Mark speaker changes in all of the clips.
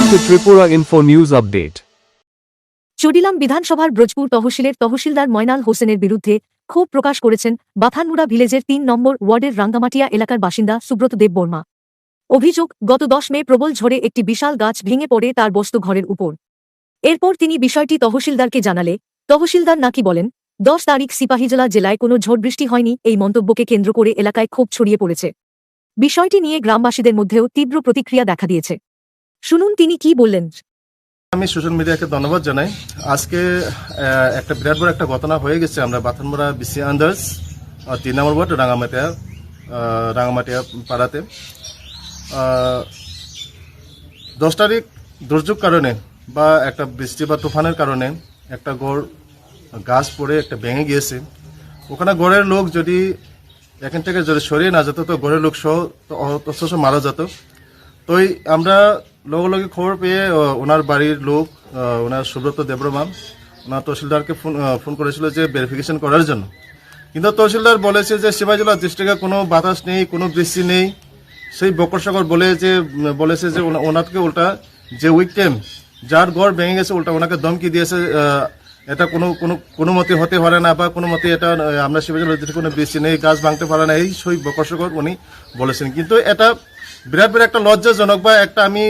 Speaker 1: Welcome to Tripura Info News Update.
Speaker 2: চুডিলাম বিধানসভার ব্রজপুর তহসিলের তহসিলদার ময়নাল হোসেনের বিরুদ্ধে ক্ষোভ প্রকাশ করেছেন বাথানমুড়া ভিলেজের ৩ নম্বর ওয়ার্ডের রাঙ্গামাটিয়া এলাকার বাসিন্দা সুব্রত দেব বর্মা। অভিযোগ, গত ১০ মে প্রবল ঝড়ে একটি বিশাল গাছ ভেঙে পড়ে তার বস্তু ঘরের উপর। এরপর তিনি বিষয়টি তহসিলদারকে জানালে তহসিলদার নাকি বলেন ১০ তারিখ সিপাহীজলা জেলায় কোনো ঝড় বৃষ্টি হয়নি। এই মন্তব্যকে কেন্দ্র করে এলাকায় ক্ষোভ ছড়িয়ে পড়েছে। বিষয়টি নিয়ে গ্রামবাসীদের মধ্যেও তীব্র প্রতিক্রিয়া দেখা দিয়েছে। শুনুন তিনি কি বললেন।
Speaker 3: আমি সোশ্যাল মিডিয়াকে ধন্যবাদ জানাই। আজকে একটা বিরাট বড় একটা ঘটনা হয়ে গেছে। আমরা বাথানমুড়া বিসি আন্দার্স ৩ নম্বর ওয়ার্ড রাঙ্গামাটিয়া পাড়াতে ১০ তারিখ দুর্যোগ কারণে বা একটা বৃষ্টি বা তুফানের কারণে একটা গাছ পড়ে একটা ভেঙে গিয়েছে। ওখানে গড়ের লোক যদি এখান থেকে যদি সরিয়ে না যেত তো গড়ের লোক সহ মারা যেত। তো আমরা লগে খবর পেয়ে ওনার বাড়ির লোক ওনার সুব্রত দেববর্মা ওনার তহসিলদারকে ফোন করেছিল যে ভেরিফিকেশন করার জন্য। কিন্তু তহসিলদার বলেছে যে সিপাহীজলা ডিস্ট্রিক্টে কোনো বাতাস নেই, কোনো বৃষ্টি নেই। সেই বকরসাগর বলেছে যে ওনাকে উল্টা যে উইকটেম যার ঘর ভেঙে গেছে উল্টা ওনাকে ধমকি দিয়েছে, এটা কোনো মতে হতে পারে না বা কোনো মতে এটা আমরা সিপাহীজলা ডিস্ট্রিক্টে কোনো বৃষ্টি নেই, গাছ ভাঙতে পারে না, এই সেই বকরসাগর উনি বলেছেন। কিন্তু এটা বিরাট একটা লজ্জাজনক বা আমি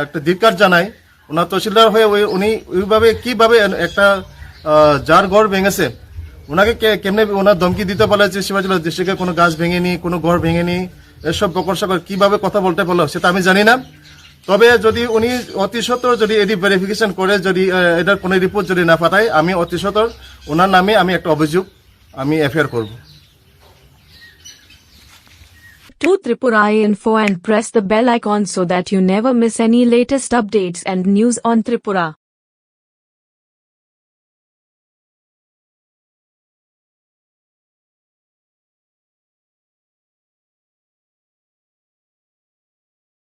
Speaker 3: একটা ধিক্কার জানাই ওনার তহসিলদার হয়ে উনি কিভাবে একটা যার ঘর ভেঙেছে ওনাকে কেমনে ওনার ধমকি দিতে পারে যে সিপাহীজলা ডিস্ট্রিক্টে কোনো গাছ ভেঙেনি, কোনো ঘর ভেঙেনি, এসব বকরসাগর কিভাবে কথা বলতে পারলো সেটা আমি জানি না। তবে যদি উনি অতি সত্বর যদি এটি ভেরিফিকেশন করে যদি এটার কোনো রিপোর্ট যদি না পাঠায় আমি অতি সত্বর ওনার নামে আমি একটা অভিযোগ আমি এফআইআর করব।
Speaker 4: To Tripura Info and press the bell icon so that you never miss any latest updates and news on Tripura.